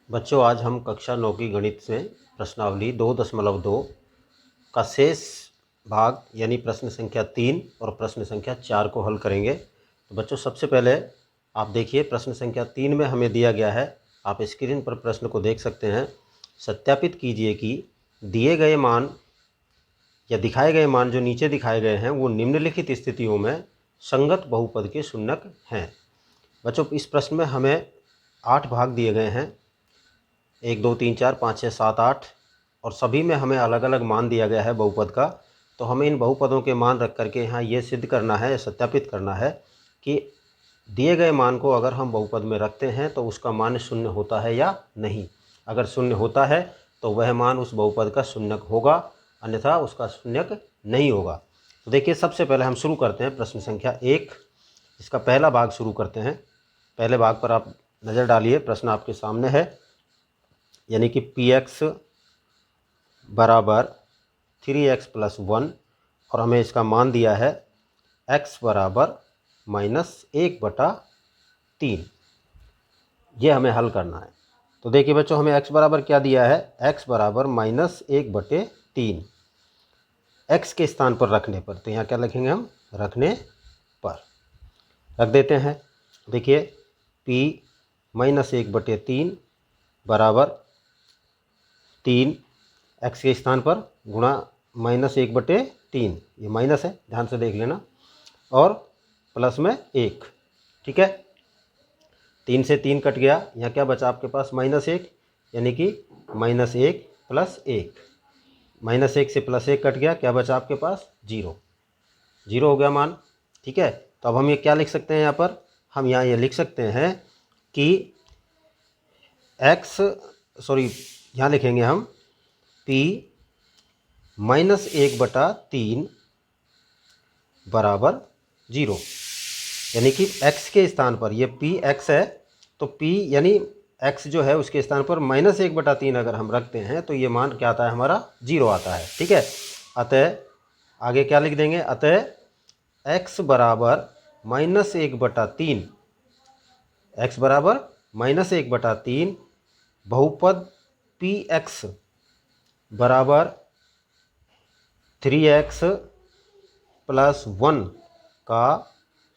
बच्चों, आज हम कक्षा 9 की गणित से प्रश्नावली 2.2 का शेष भाग यानी प्रश्न संख्या 3 और प्रश्न संख्या 4 को हल करेंगे। तो बच्चों, सबसे पहले आप देखिए, प्रश्न संख्या 3 में हमें दिया गया है, आप स्क्रीन पर प्रश्न को देख सकते हैं। सत्यापित कीजिए कि दिए गए मान या दिखाए गए मान जो नीचे दिखाए गए हैं वो निम्नलिखित स्थितियों में संगत बहुपद के शून्यक हैं। बच्चों, इस प्रश्न में हमें 8 भाग दिए गए हैं, 1 2 3 4 5 6 7 8, और सभी में हमें अलग अलग मान दिया गया है बहुपद का। तो हमें इन बहुपदों के मान रख करके यहाँ ये सिद्ध करना है, सत्यापित करना है कि दिए गए मान को अगर हम बहुपद में रखते हैं तो उसका मान शून्य होता है या नहीं। अगर शून्य होता है तो वह मान उस बहुपद का शून्यक होगा, अन्यथा उसका शून्यक नहीं होगा। तो देखिए, सबसे पहले हम शुरू करते हैं प्रश्न संख्या 1, इसका पहला भाग शुरू करते हैं। पहले भाग पर आप नज़र डालिए, प्रश्न आपके सामने है, यानी कि px बराबर 3x + 1 और हमें इसका मान दिया है x बराबर -1/3। ये हमें हल करना है। तो देखिए बच्चों, हमें x बराबर क्या दिया है, x बराबर -1/3। x के स्थान पर रखने पर, तो यहाँ क्या लिखेंगे हम, रखने पर रख देते हैं। देखिए, p -1/3 बराबर 3, x के स्थान पर गुणा -1/3, ये माइनस है, ध्यान से देख लेना, और प्लस में 1। ठीक है, 3 से 3 कट गया, यहाँ क्या बचा आपके पास, -1, यानी कि -1 + 1। -1 से +1 कट गया, क्या बचा आपके पास, 0। 0 हो गया मान। ठीक है, तो अब हम ये क्या लिख सकते हैं, यहाँ पर हम यहाँ ये लिख सकते हैं कि यहाँ लिखेंगे हम p -1/3 बराबर 0, यानी कि x के स्थान पर, ये p x है, तो p यानी x जो है उसके स्थान पर -1/3 अगर हम रखते हैं तो ये मान क्या आता है, हमारा 0 आता है। ठीक है, अतः आगे क्या लिख देंगे, अतः x बराबर -1/3, x बराबर -1/3 बहुपद px बराबर 3x + 1 का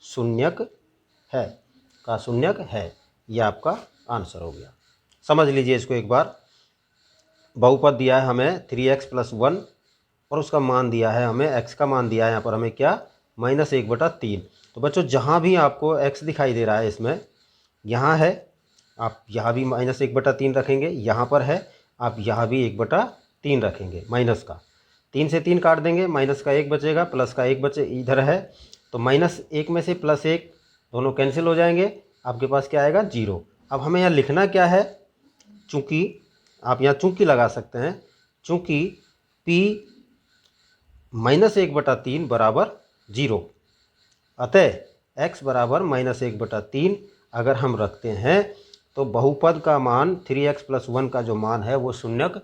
शून्यक है। ये आपका आंसर हो गया। समझ लीजिए इसको एक बार। बहुपद दिया है हमें 3x + 1 और उसका मान दिया है हमें, x का मान दिया है यहाँ पर हमें क्या, -1/3। तो बच्चों, जहाँ भी आपको x दिखाई दे रहा है इसमें, यहाँ है, आप यहाँ भी -1/3 रखेंगे, यहाँ पर है, आप यहाँ भी 1/3 रखेंगे माइनस का। 3 से 3 काट देंगे, माइनस का 1 बचेगा, प्लस का 1 बचे इधर है, तो -1 में से +1 दोनों कैंसिल हो जाएंगे, आपके पास क्या आएगा, 0। अब हमें यहाँ लिखना क्या है, चूँकि आप यहाँ चूँकि लगा सकते हैं, चूँकि p -1/3 बराबर 0, अतः x बराबर -1/3 अगर हम रखते हैं तो बहुपद का मान 3x + 1 का जो मान है वो शून्यक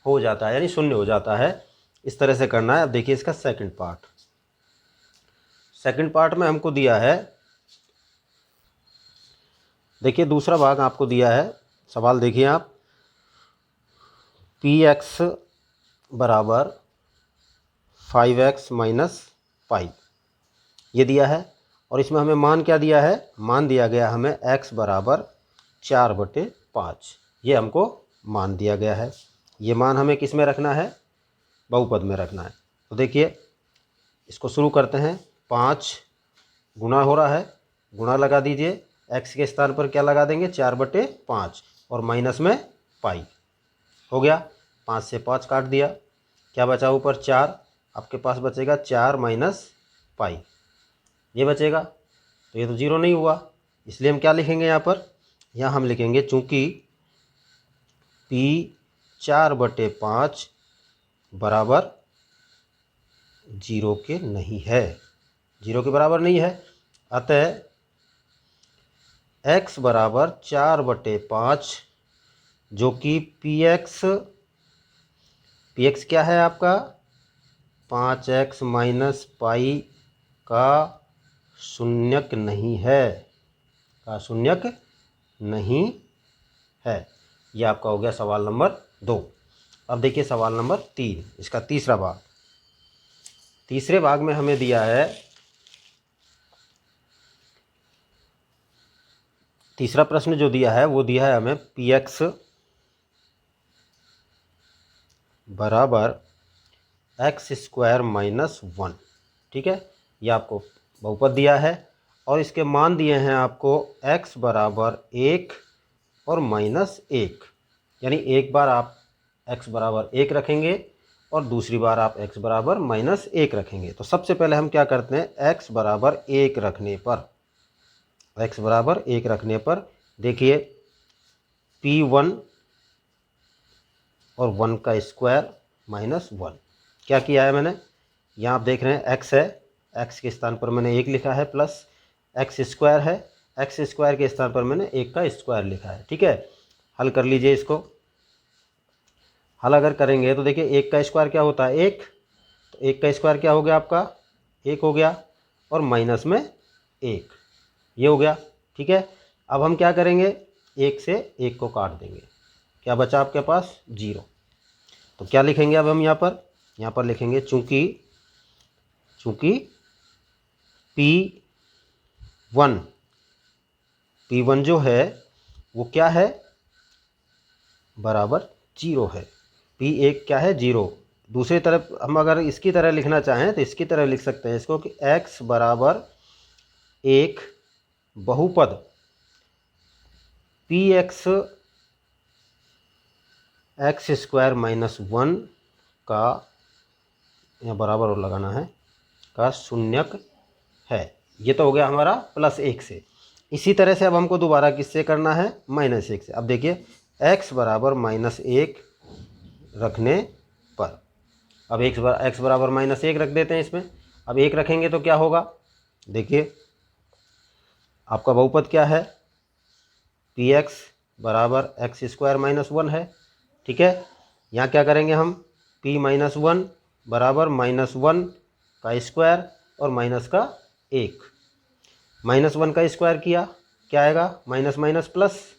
हो जाता है, यानी शून्य हो जाता है। इस तरह से करना है। अब देखिए इसका सेकंड पार्ट में हमको दिया है, देखिए दूसरा भाग आपको दिया है, सवाल देखिए आप, px बराबर 5x - 5 ये दिया है, और इसमें हमें मान क्या दिया है, मान दिया गया हमें x बराबर 4/5, ये हमको मान दिया गया है। ये मान हमें किस में रखना है, बहुपद में रखना है। तो देखिए इसको शुरू करते हैं। 5 गुणा हो रहा है, गुणा लगा दीजिए, x के स्थान पर क्या लगा देंगे, 4/5 और माइनस में पाई, हो गया। 5 से 5 काट दिया, क्या बचा ऊपर, 4, आपके पास बचेगा 4 - पाई, ये बचेगा। तो ये तो 0 नहीं हुआ, इसलिए हम क्या लिखेंगे यहाँ पर, यहाँ हम लिखेंगे चूँकि p 4/5 बराबर 0 के नहीं है, 0 के बराबर नहीं है, अतः x बराबर 4/5 जो कि px क्या है आपका, 5x - पाई का शून्यक नहीं है, ये आपका हो गया सवाल नंबर 2। अब देखिए सवाल नंबर 3, इसका तीसरा भाग। तीसरे भाग में हमें दिया है, तीसरा प्रश्न जो दिया है वो दिया है हमें px बराबर x² - 1। ठीक है, ये आपको बहुपद दिया है और इसके मान दिए हैं आपको x बराबर 1 और -1। यानी एक बार आप x बराबर 1 रखेंगे और दूसरी बार आप x बराबर -1 रखेंगे। तो सबसे पहले हम क्या करते हैं, x बराबर 1 रखने पर, x बराबर 1 रखने पर देखिए p1 और 1 का स्क्वायर -1। क्या किया है मैंने, यहाँ आप देख रहे हैं x है, x के स्थान पर मैंने 1 लिखा है, प्लस x² है, x² के स्थान पर मैंने 1 का स्क्वायर लिखा है। ठीक है, हल कर लीजिए इसको। हल अगर करेंगे तो देखिए 1 का स्क्वायर क्या होता है, 1, तो 1 का स्क्वायर क्या हो गया आपका, 1 हो गया, और माइनस में 1, ये हो गया। ठीक है, अब हम क्या करेंगे, 1 से 1 को काट देंगे, क्या बचा आपके पास, 0। तो क्या लिखेंगे अब हम यहाँ पर लिखेंगे चूँकि P1 जो है वो क्या है, बराबर 0 है। P1 क्या है, 0। दूसरी तरफ हम अगर इसकी तरह लिखना चाहें तो इसकी तरह लिख सकते हैं इसको कि x बराबर 1 बहुपद px x² - 1 का, यहाँ बराबर और लगाना है, का शून्यक है। ये तो हो गया हमारा +1 से। इसी तरह से अब हमको दोबारा किससे करना है, -1 से। अब देखिए x बराबर -1 रखने पर, अब x बराबर -1 रख देते हैं इसमें। अब 1 रखेंगे तो क्या होगा, देखिए आपका बहुपद क्या है, px बराबर x² - 1 है। ठीक है, यहाँ क्या करेंगे हम, p - 1 बराबर -1 का स्क्वायर और माइनस का 1, -1 का स्क्वायर किया, क्या आएगा, माइनस माइनस प्लस,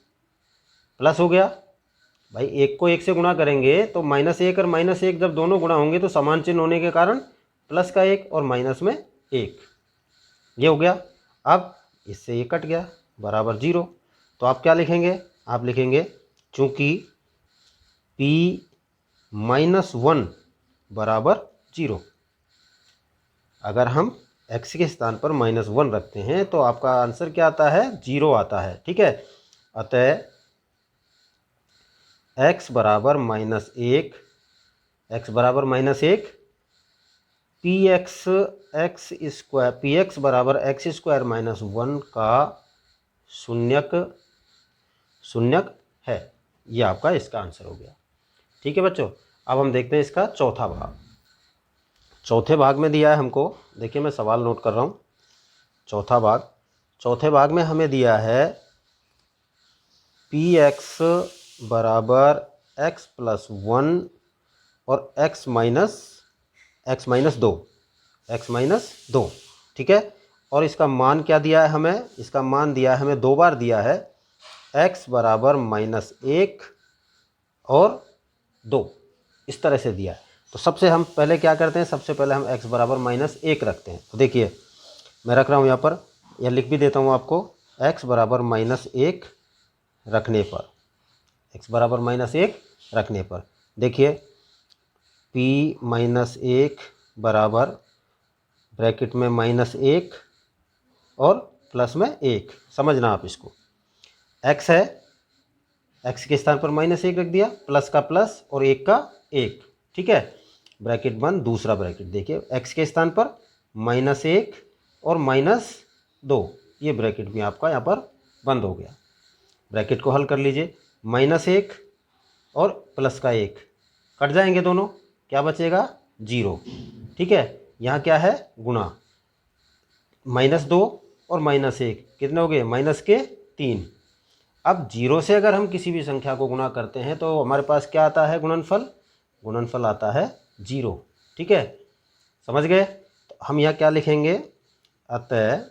प्लस हो गया। भाई 1 को 1 से गुणा करेंगे तो -1 और -1 जब दोनों गुणा होंगे तो समान चिन्ह होने के कारण प्लस का 1 और माइनस में 1, ये हो गया। अब इससे ये कट गया, बराबर 0। तो आप क्या लिखेंगे, आप लिखेंगे चूँकि P-1 बराबर 0, अगर हम x के स्थान पर -1 रखते हैं तो आपका आंसर क्या आता है, 0 आता है। ठीक है, अतः x बराबर -1, x बराबर -1, px बराबर x² - 1 का शून्यक है। ये आपका इसका आंसर हो गया। ठीक है बच्चों, अब हम देखते हैं इसका चौथा भाग। चौथे भाग में दिया है हमको, देखिए मैं सवाल नोट कर रहा हूँ। चौथे भाग में हमें दिया है px बराबर x+1 और x माइनस 2। ठीक है, और इसका मान क्या दिया है हमें, इसका मान दिया है हमें 2 बार दिया है, x बराबर -1 और 2, इस तरह से दिया है। तो सबसे हम पहले क्या करते हैं, सबसे पहले हम x बराबर -1 रखते हैं। तो देखिए मैं रख रहा हूँ यहाँ पर, यह लिख भी देता हूँ आपको, x बराबर -1 रखने पर, x बराबर -1 रखने पर देखिए P-1 बराबर ब्रैकेट में -1 और प्लस में 1, समझना आप इसको, x है, x के स्थान पर -1 रख दिया, प्लस का प्लस और 1 का 1। ठीक है, ब्रैकेट बंद, दूसरा ब्रैकेट देखिए x के स्थान पर -1 और -2, ये ब्रैकेट भी आपका यहाँ पर बंद हो गया। ब्रैकेट को हल कर लीजिए, -1 और प्लस का 1 कट जाएंगे दोनों, क्या बचेगा, 0। ठीक है, यहाँ क्या है, गुणा, -2 और -1 कितने हो गए, -3। अब 0 से अगर हम किसी भी संख्या को गुणा करते हैं तो हमारे पास क्या आता है, गुणनफल आता है 0। ठीक है, समझ गए। तो हम यहाँ क्या लिखेंगे, अतः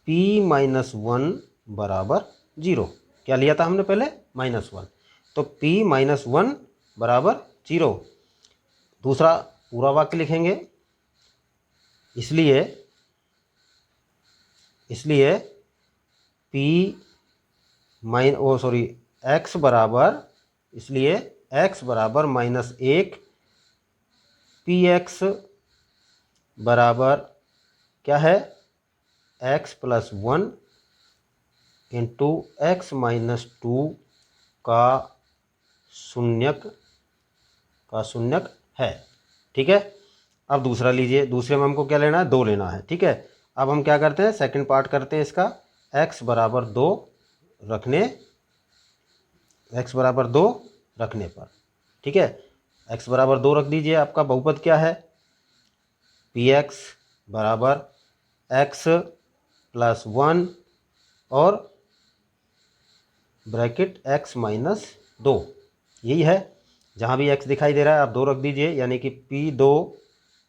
P-1 बराबर 0। क्या लिया था हमने पहले, -1, तो p - 1 बराबर 0। दूसरा पूरा वाक्य लिखेंगे, इसलिए p x बराबर, इसलिए x बराबर -1, px बराबर क्या है, x + 1 इंटू x - 2 का शून्यक है। ठीक है, अब दूसरा लीजिए, दूसरे में हमको क्या लेना है, 2 लेना है। ठीक है, अब हम क्या करते हैं, सेकंड पार्ट करते हैं इसका, x बराबर 2 रखने पर। ठीक है, x बराबर 2 रख दीजिए। आपका बहुपद क्या है, px बराबर x + 1 और ब्रैकेट x - 2, यही है। जहाँ भी x दिखाई दे रहा है आप 2 रख दीजिए, यानी कि p2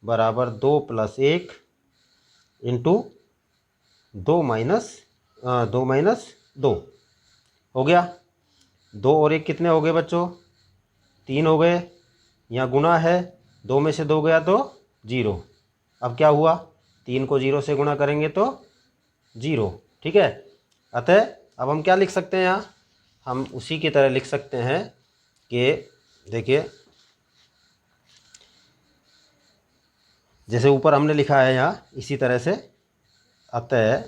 बराबर 2 + 1 इंटू 2 - 2 हो गया। 2 और 1 कितने हो गए बच्चों, 3 हो गए। यहाँ गुणा है, 2 में से 2 गया तो 0। अब क्या हुआ, 3 को 0 से गुणा करेंगे तो 0। ठीक है, अतः अब हम क्या लिख सकते हैं, यहाँ हम उसी की तरह लिख सकते हैं कि देखिए, जैसे ऊपर हमने लिखा है यहाँ, इसी तरह से, अतः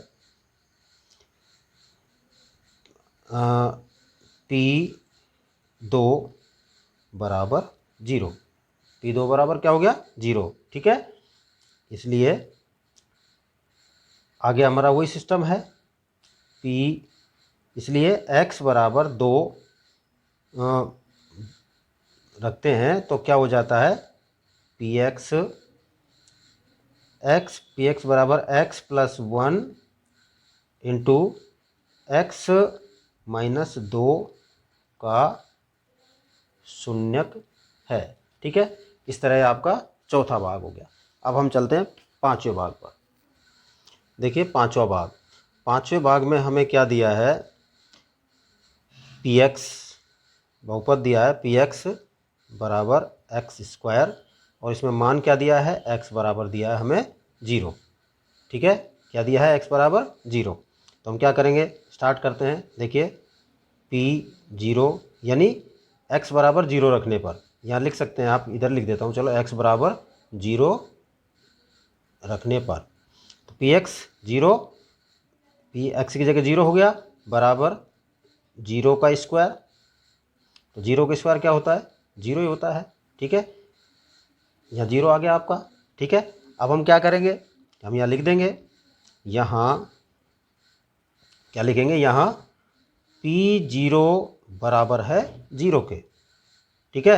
p2 बराबर 0, p2 बराबर क्या हो गया, 0। ठीक है, इसलिए आगे हमारा वही सिस्टम है, इसलिए x बराबर 2 रखते हैं तो क्या हो जाता है, px बराबर x + 1 इंटू x - 2 का शून्यक है। ठीक है, इस तरह आपका चौथा भाग हो गया। अब हम चलते हैं पांचवें भाग पर। देखिए पांचवें भाग में हमें क्या दिया है, px बहुपद दिया है, px बराबर x² और इसमें मान क्या दिया है, x बराबर दिया है हमें 0। ठीक है, क्या दिया है, x बराबर 0। तो हम क्या करेंगे, स्टार्ट करते हैं। देखिए p0 यानी x बराबर 0 रखने पर, यहाँ लिख सकते हैं आप, इधर लिख देता हूँ, चलो x बराबर 0 रखने पर, तो px 0, x की जगह 0 हो गया, बराबर 0 का स्क्वायर, तो 0 का स्क्वायर क्या होता है, 0 ही होता है। ठीक है, यहाँ 0 आ गया आपका। ठीक है, अब हम क्या करेंगे, हम यहाँ लिख देंगे, यहाँ क्या लिखेंगे, यहाँ p0 बराबर है 0 के। ठीक है,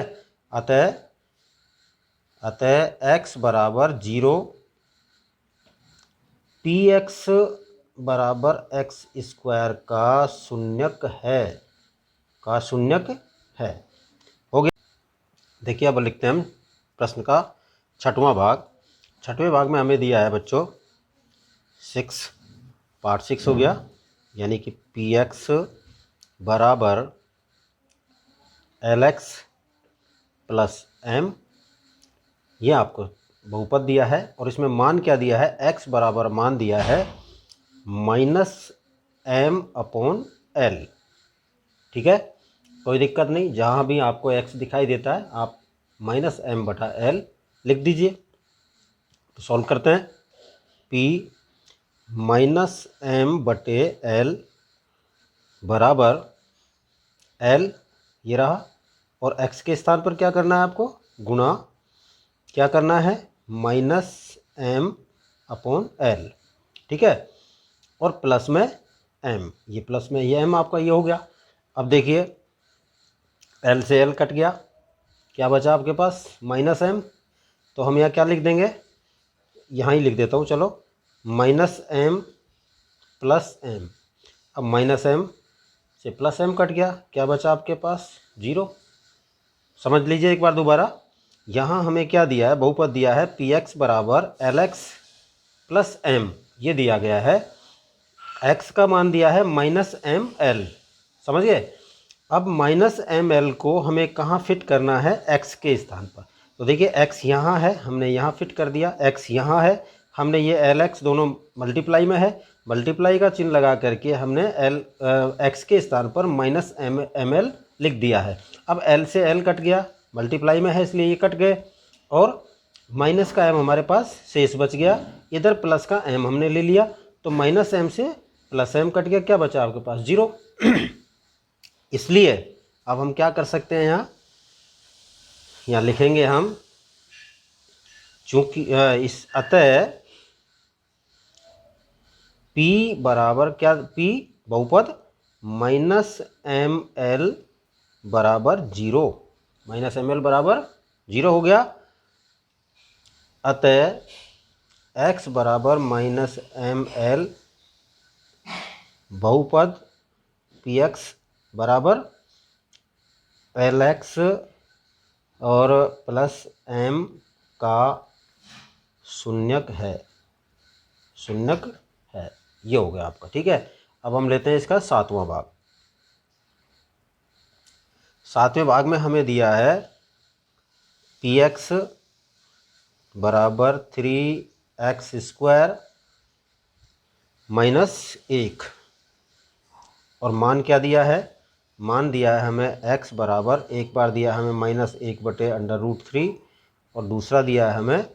अतः x बराबर 0, px बराबर x² का शून्यक है, हो गया। देखिए अब लिखते हैं हम प्रश्न का छठवां भाग। छठवें भाग में हमें दिया है बच्चों पार्ट 6 हो गया, यानी कि px बराबर lx + m, ये आपको बहुपद दिया है और इसमें मान क्या दिया है, x बराबर मान दिया है -m/l। ठीक है, कोई दिक्कत नहीं, जहाँ भी आपको x दिखाई देता है आप -m/l लिख दीजिए। तो सॉल्व करते हैं, p -m/l बराबर l, ये रहा, और x के स्थान पर क्या करना है आपको, गुणा क्या करना है, -m/l। ठीक है, और प्लस में m, ये प्लस में ये m आपका ये हो गया। अब देखिए l से l कट गया, क्या बचा आपके पास, -m, तो हम यहाँ क्या लिख देंगे, यहाँ ही लिख देता हूँ, चलो -m + m। अब -m से +m कट गया, क्या बचा आपके पास, 0। समझ लीजिए एक बार दोबारा, यहाँ हमें क्या दिया है, बहुपद दिया है px बराबर lx + m, ये दिया गया है, x का मान दिया है -m/l, समझ गए। अब माइनस एम एल को हमें कहाँ फिट करना है, एक्स के स्थान पर। तो देखिए एक्स यहाँ है, हमने यहाँ फिट कर दिया, एक्स यहाँ है, हमने ये एल एक्स दोनों मल्टीप्लाई में है, मल्टीप्लाई का चिन्ह लगा करके हमने एक्स के स्थान पर माइनस एम एल लिख दिया है। अब एल से एल कट गया, मल्टीप्लाई में है इसलिए ये कट गए, और माइनस का एम हमारे पास शेष बच गया, इधर प्लस का एम हमने ले लिया, तो माइनस एम से प्लस एम कट गया, क्या बचा आपके पास, 0। इसलिए अब हम क्या कर सकते हैं, यहाँ लिखेंगे हम, चूंकि इस अतः P बराबर क्या, P बहुपद माइनस एम एल बराबर 0, माइनस एम एल बराबर 0 हो गया। अतः x बराबर माइनस एम एल बहुपद पी एक्स बराबर एल एक्स और प्लस एम का शून्यक है, शून्यक है, ये हो गया आपका। ठीक है, अब हम लेते हैं इसका सातवां भाग। सातवें भाग में हमें दिया है पी एक्स बराबर 3x स्क्वायर माइनस 1, और मान क्या दिया है, मान दिया है हमें x बराबर, एक बार दिया है हमें -1/√3 और दूसरा दिया है हमें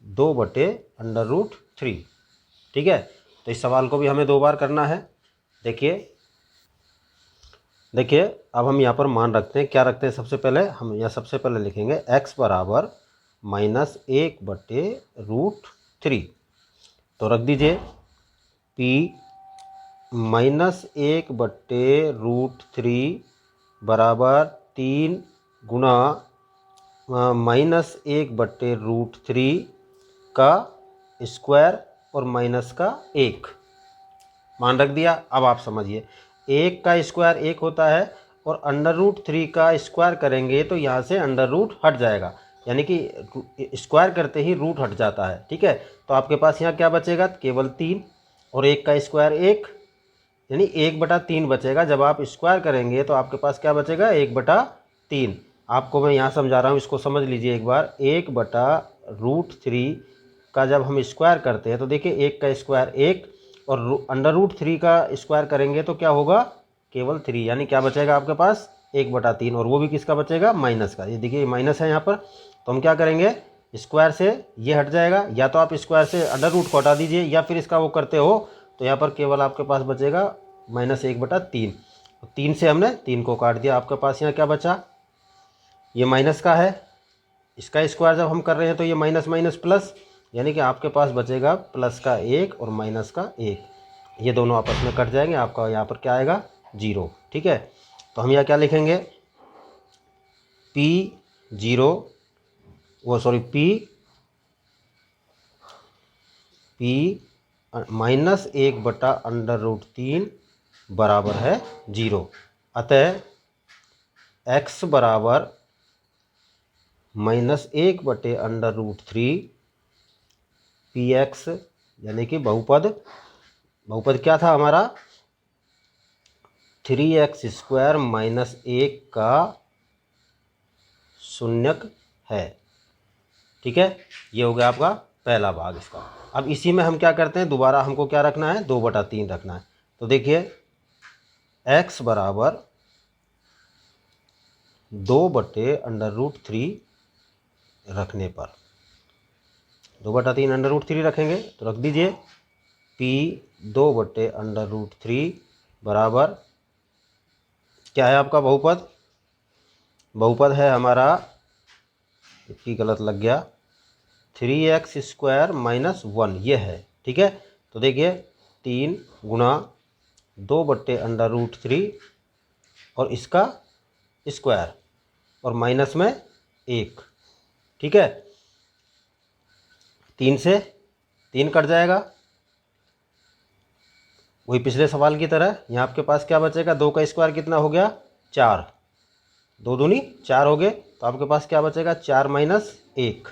2/√3। ठीक है, तो इस सवाल को भी हमें 2 बार करना है। देखिए अब हम यहाँ पर मान रखते हैं, क्या रखते हैं, सबसे पहले हम यहाँ सबसे पहले लिखेंगे x बराबर -1/√3, तो रख दीजिए p -1/√3 बराबर 3 गुणा -1/√3 का स्क्वायर और माइनस का 1, मान रख दिया। अब आप समझिए, 1 का स्क्वायर 1 होता है, और √3 का स्क्वायर करेंगे तो यहाँ से √ हट जाएगा, यानी कि स्क्वायर करते ही रूट हट जाता है। ठीक है, तो आपके पास यहाँ क्या बचेगा, केवल 3, और 1 का स्क्वायर 1, यानी 1/3 बचेगा। जब आप स्क्वायर करेंगे तो आपके पास क्या बचेगा, 1/3। आपको मैं यहाँ समझा रहा हूँ, इसको समझ लीजिए एक बार। 1/√3 का जब हम स्क्वायर करते हैं तो देखिए 1 का स्क्वायर 1, और √3 का स्क्वायर करेंगे तो क्या होगा, केवल 3, यानी क्या बचेगा आपके पास, 1/3, और वो भी किसका बचेगा, माइनस का। ये देखिए माइनस है यहाँ पर, तो हम क्या करेंगे, स्क्वायर से ये हट जाएगा, या तो आप स्क्वायर से √ को हटा दीजिए, या फिर इसका वो करते हो तो यहाँ पर केवल आपके पास बचेगा -1/3। 3 से हमने 3 को काट दिया, आपके पास यहाँ क्या बचा, ये माइनस का है, इसका स्क्वायर जब हम कर रहे हैं तो ये माइनस माइनस प्लस, यानी कि आपके पास बचेगा प्लस का 1 और माइनस का 1, ये दोनों आपस में कट जाएंगे, आपका यहाँ पर क्या आएगा, 0। ठीक है, तो हम यहाँ क्या लिखेंगे, P -1/√3 बराबर है 0। अतः x बराबर -1/√3 px, यानी कि बहुपद क्या था हमारा, 3x स्क्वायर माइनस 1 का शून्यक है। ठीक है, ये हो गया आपका पहला भाग इसका। अब इसी में हम क्या करते हैं, दोबारा हमको क्या रखना है, 2/3 रखना है। तो देखिए x बराबर 2/√3 रखने पर, 2/3 रखेंगे तो रख दीजिए P 2/√3 बराबर क्या है आपका बहुपद, बहुपद है हमारा, इसकी गलत लग गया, 3x स्क्वायर माइनस 1, ये है। ठीक है, तो देखिए 3 गुणा 2/√3 और इसका स्क्वायर और माइनस में 1। ठीक है, 3 से 3 कट जाएगा, वही पिछले सवाल की तरह। यहाँ आपके पास क्या बचेगा, 2 का स्क्वायर कितना हो गया, 4, 2 दूनी 4 हो गए, तो आपके पास क्या बचेगा, 4 माइनस 1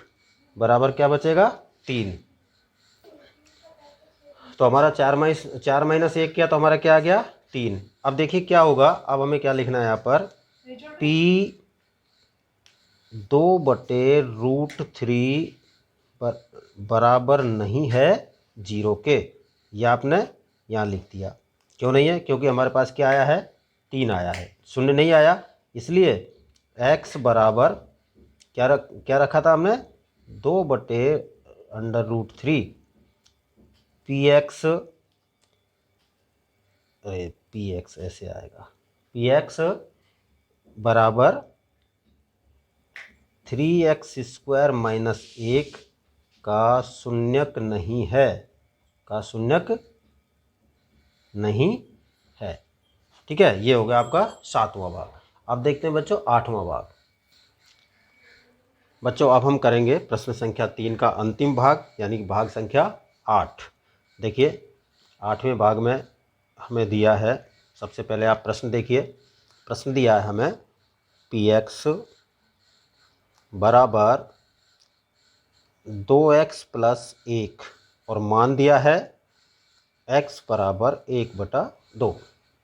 बराबर क्या बचेगा, 3। तो हमारा 4 माइनस 1 किया तो हमारा क्या आ गया, 3। अब देखिए क्या होगा, अब हमें क्या लिखना है यहाँ पर, P 2/√3 बराबर नहीं है 0 के। ये आपने यहाँ लिख दिया। क्यों नहीं है? क्योंकि हमारे पास क्या आया है, 3 आया है, 0 नहीं आया। इसलिए x बराबर क्या रखा था हमने, 2/√3 px, px ऐसे आएगा, px बराबर 3x² माइनस 1 का शून्यक नहीं है, का शून्यक नहीं है। ठीक है, ये हो गया आपका 7वां भाग। अब देखते हैं बच्चों 8वां भाग। बच्चों अब हम करेंगे प्रश्न संख्या 3 का अंतिम भाग, यानी कि भाग संख्या 8। देखिए 8वें भाग में हमें दिया है, सबसे पहले आप प्रश्न देखिए। प्रश्न दिया है हमें px बराबर 2x + 1 और मान दिया है x बराबर 1/2।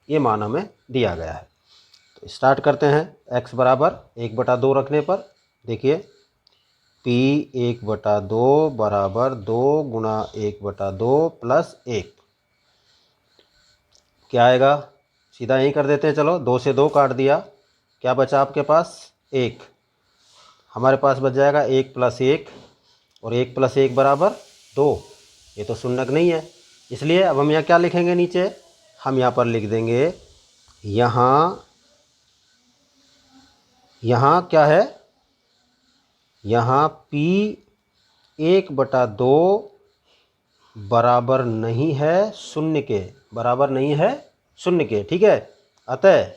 ये मान हमें दिया गया है। तो स्टार्ट करते हैं। x बराबर 1/2 रखने पर देखिए p 1/2 बराबर 2 गुणा 1/2 + 1 क्या आएगा, सीधा यहीं कर देते हैं। चलो 2 से 2 काट दिया, क्या बचा आपके पास, 1। हमारे पास बच जाएगा 1 + 1 और 1 + 1 बराबर 2। ये तो शून्यक नहीं है, इसलिए अब हम यहाँ क्या लिखेंगे, नीचे हम यहाँ पर लिख देंगे, यहाँ क्या है, यहाँ p 1/2 बराबर नहीं है 0 के, बराबर नहीं है 0 के। ठीक है, अतः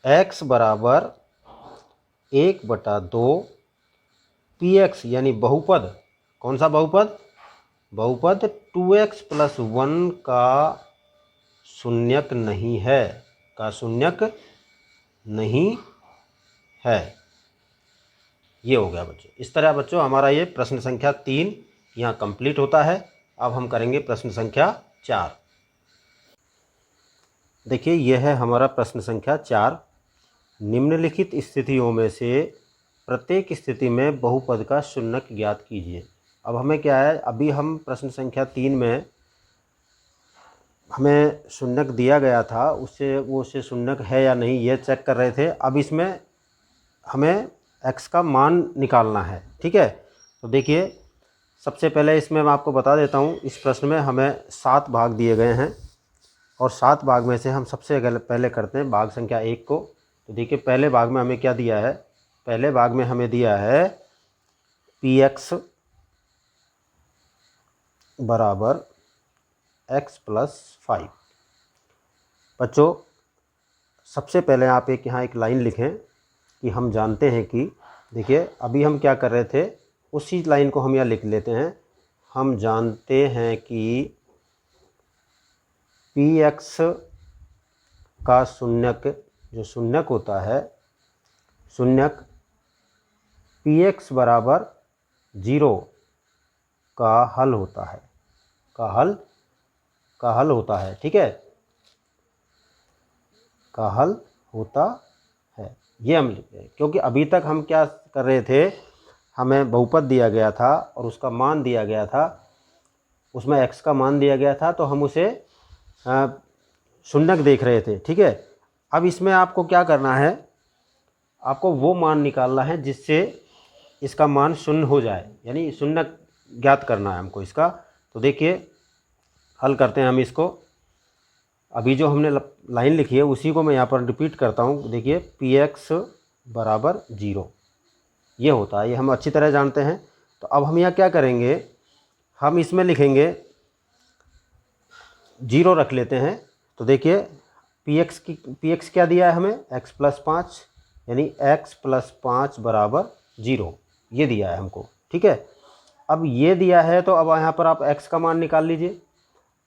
x बराबर 1/2 px यानी बहुपद, कौन सा बहुपद, बहुपद 2x + 1 का शून्यक नहीं है, का शून्यक नहीं है। ये हो गया बच्चों। इस तरह बच्चों हमारा ये प्रश्न संख्या 3 यहाँ कंप्लीट होता है। अब हम करेंगे प्रश्न संख्या 4। देखिए यह है हमारा प्रश्न संख्या 4। निम्नलिखित स्थितियों में से प्रत्येक स्थिति में बहुपद का शून्यक ज्ञात कीजिए। अब हमें क्या है, अभी हम प्रश्न संख्या 3 में हमें शून्यक दिया गया था, उससे शून्यक है या नहीं ये चेक कर रहे थे। अब इसमें हमें x का मान निकालना है। ठीक है, तो देखिए सबसे पहले इसमें मैं आपको बता देता हूँ, इस प्रश्न में हमें 7 भाग दिए गए हैं और 7 भाग में से हम सबसे पहले करते हैं भाग संख्या 1 को। तो देखिए पहले भाग में हमें क्या दिया है, पहले भाग में हमें दिया है px बराबर x + 5। बच्चों सबसे पहले आप यहाँ एक लाइन लिखें कि हम जानते हैं कि, देखिए अभी हम क्या कर रहे थे, उसी लाइन को हम यहाँ लिख लेते हैं। हम जानते हैं कि px का शून्यक, जो शून्यक होता है, शून्यक px बराबर 0 का हल होता है, का हल होता है। ठीक है, का हल होता है, ये हम लिखते हैं। क्योंकि अभी तक हम क्या कर रहे थे, हमें बहुपद दिया गया था और उसका मान दिया गया था, उसमें x का मान दिया गया था, तो हम उसे शून्यक देख रहे थे। ठीक है, अब इसमें आपको क्या करना है, आपको वो मान निकालना है जिससे इसका मान 0 हो जाए, यानी शून्यक ज्ञात करना है हमको इसका। तो देखिए हल करते हैं हम इसको। अभी जो हमने लाइन लिखी है उसी को मैं यहाँ पर रिपीट करता हूँ। देखिए px बराबर 0 ये होता है, ये हम अच्छी तरह जानते हैं। तो अब हम यहाँ क्या करेंगे, हम इसमें लिखेंगे 0 रख लेते हैं। तो देखिए px क्या दिया है हमें, x + 5, यानी x + 5 बराबर 0 ये दिया है हमको। ठीक है, अब ये दिया है तो अब यहाँ पर आप x का मान निकाल लीजिए।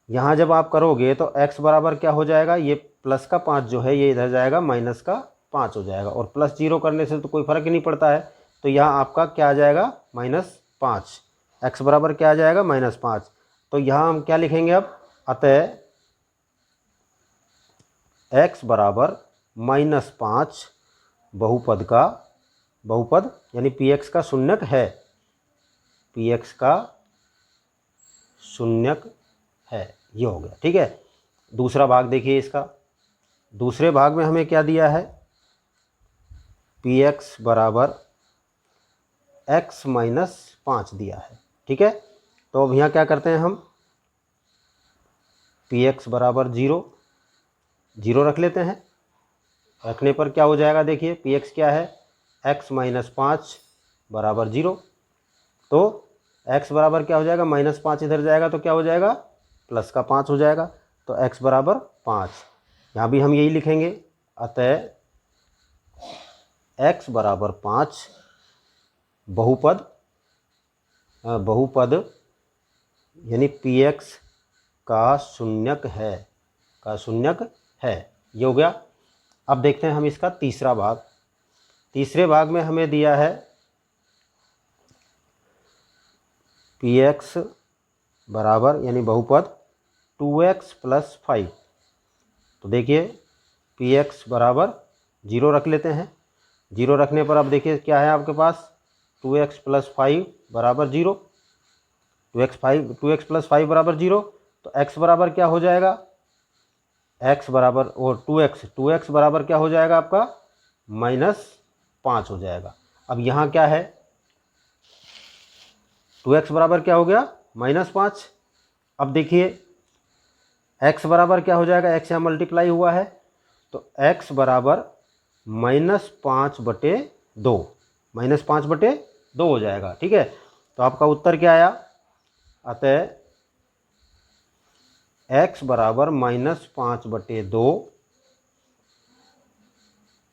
यहाँ जब आप करोगे तो x बराबर क्या हो जाएगा, ये प्लस का 5 जो है ये इधर जाएगा, माइनस का 5 हो जाएगा, और +0 करने से तो कोई फ़र्क ही नहीं पड़ता है। तो यहाँ आपका क्या आ जाएगा, -5। x बराबर क्या आ जाएगा, -5। तो यहाँ हम क्या लिखेंगे अब, अतः x बराबर -5 बहुपद यानी px का शून्यक है, px का शून्यक है, ये हो गया। ठीक है, दूसरा भाग देखिए इसका। दूसरे भाग में हमें क्या दिया है, px बराबर x -5 दिया है। ठीक है, तो अब यहाँ क्या करते हैं हम, px बराबर 0 रख लेते हैं। रखने पर क्या हो जाएगा, देखिए px क्या है, x -5 बराबर 0। तो x बराबर क्या हो जाएगा, -5 इधर जाएगा तो क्या हो जाएगा, +5 हो जाएगा। तो x बराबर 5, यहाँ भी हम यही लिखेंगे। अतः x बराबर 5 बहुपद यानी px का शून्यक है, ये हो गया। अब देखते हैं हम इसका तीसरा भाग। तीसरे भाग में हमें दिया है px बराबर यानी बहुपद 2x + 5। तो देखिए px बराबर 0 रख लेते हैं। 0 रखने पर अब देखिए क्या है आपके पास, 2x + 5 बराबर 0। 2x + 5 बराबर 0। तो x बराबर क्या हो जाएगा, x बराबर और 2x बराबर क्या हो जाएगा आपका, -5 हो जाएगा। अब यहाँ क्या है, 2x बराबर क्या हो गया, -5। अब देखिए x बराबर क्या हो जाएगा, x यहाँ मल्टीप्लाई हुआ है, तो x बराबर -5/2 -5/2 हो जाएगा। ठीक है, तो आपका उत्तर क्या आया, अतः x बराबर -5/2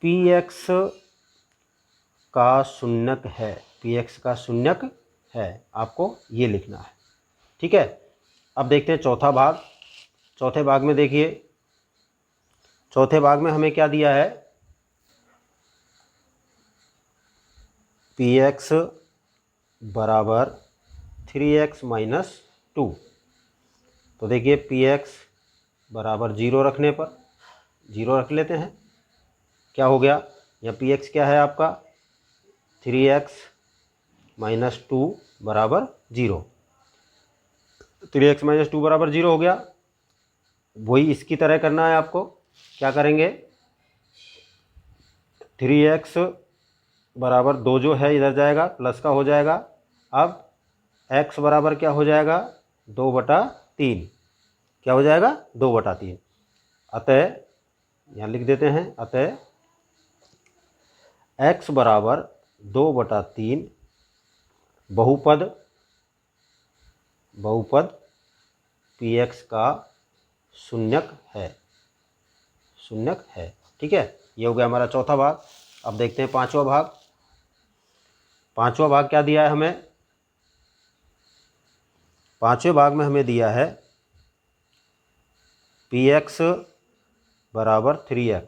px का शून्यक है, px का शून्यक है, आपको ये लिखना है। ठीक है, अब देखते हैं चौथा भाग। चौथे भाग में देखिए, चौथे भाग में हमें क्या दिया है, px बराबर 3x - 2। तो देखिए px बराबर 0 रखने पर 0 रख लेते हैं। क्या हो गया, या px क्या है आपका, 3x - 2 बराबर 0। 3x - 2 बराबर 0 हो गया। वही इसकी तरह करना है आपको। क्या करेंगे, 3x बराबर 2 जो है इधर जाएगा, प्लस का हो जाएगा। अब x बराबर क्या हो जाएगा, 2/3। क्या हो जाएगा, 2/3। अतः यहाँ लिख देते हैं, अतः x बराबर 2/3 बहुपद px का शून्यक है। ठीक है, ये हो गया हमारा चौथा भाग। अब देखते हैं पांचवा भाग। पांचवा भाग क्या दिया है हमें, पांचवें भाग में हमें दिया है px बराबर 3x।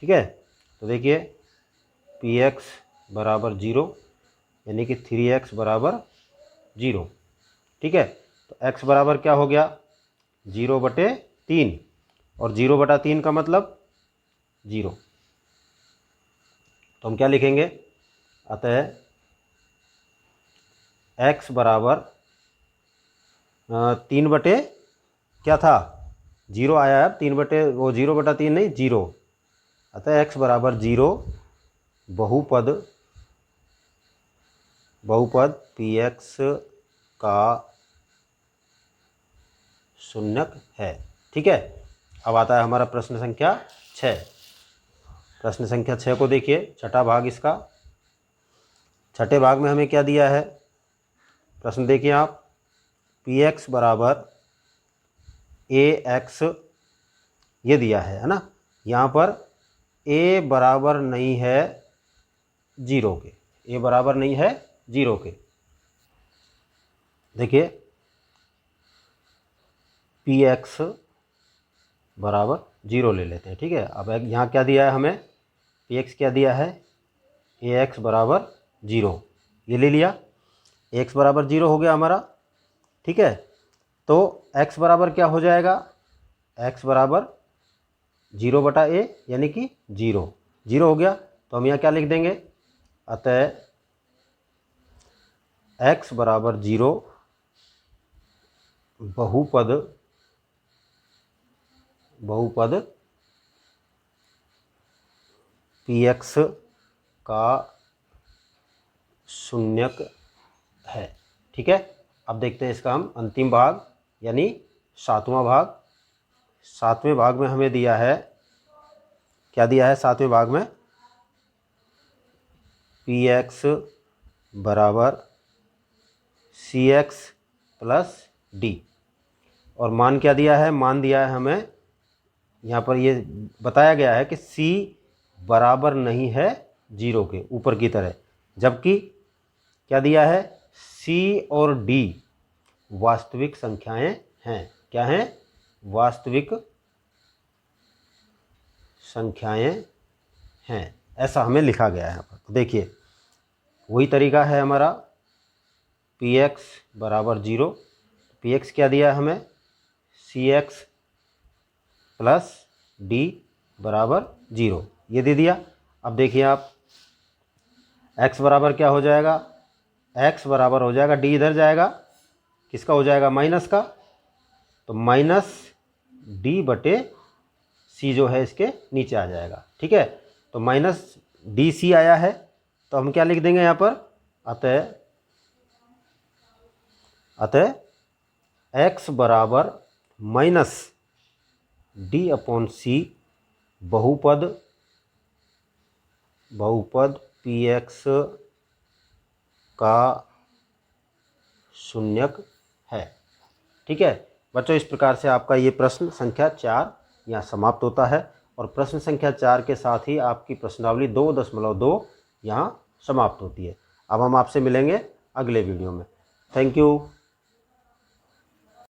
ठीक है, तो देखिए px बराबर 0 यानी कि 3x बराबर 0। ठीक है, तो x बराबर क्या हो गया, 0/3, और 0/3 का मतलब 0। तो हम क्या लिखेंगे, अतः x बराबर 3 क्या था, 0 आया है, 0/3 नहीं, 0। अतः x बराबर 0 बहुपद px का शून्यक है। ठीक है, अब आता है हमारा प्रश्न संख्या 6। प्रश्न संख्या 6 को देखिए, छठा भाग इसका। छठे भाग में हमें क्या दिया है, प्रश्न देखिए आप, px बराबर ax ये दिया है ना। यहाँ पर a बराबर नहीं है 0 के, a बराबर नहीं है 0 के। देखिए px बराबर 0 ले लेते हैं। ठीक है, अब यहाँ क्या दिया है हमें, px क्या दिया है, ax बराबर 0, ये ले लिया। x बराबर 0 हो गया हमारा। ठीक है, तो x बराबर क्या हो जाएगा, x बराबर 0/a यानी कि 0 हो गया। तो हम यहाँ क्या लिख देंगे, अतः x बराबर 0 बहुपद px का शून्यक है। ठीक है, अब देखते हैं इसका हम अंतिम भाग यानी 7वां भाग। 7वें भाग में हमें दिया है, क्या दिया है 7वें भाग में, px बराबर cx प्लस d, और मान क्या दिया है, मान दिया है हमें, यहाँ पर ये बताया गया है कि c बराबर नहीं है 0 के, ऊपर की तरह, जबकि क्या दिया है, c और d वास्तविक संख्याएं हैं। क्या हैं, वास्तविक संख्याएं हैं, ऐसा हमें लिखा गया है यहाँ पर। देखिए वही तरीका है हमारा, px बराबर 0, px क्या दिया है हमें, cx प्लस d बराबर 0, ये दे दिया। अब देखिए आप, x बराबर क्या हो जाएगा, x बराबर हो जाएगा, d इधर जाएगा, किसका हो जाएगा, माइनस का, तो माइनस d/c जो है इसके नीचे आ जाएगा। ठीक है, तो माइनस dc आया है, तो हम क्या लिख देंगे यहाँ पर, अतः x बराबर माइनस d/c बहुपद px का शून्यक है। ठीक है बच्चों, इस प्रकार से आपका ये प्रश्न संख्या 4 यहाँ समाप्त होता है, और प्रश्न संख्या 4 के साथ ही आपकी प्रश्नावली 2.2 यहाँ समाप्त होती है। अब हम आपसे मिलेंगे अगले वीडियो में। Thank you.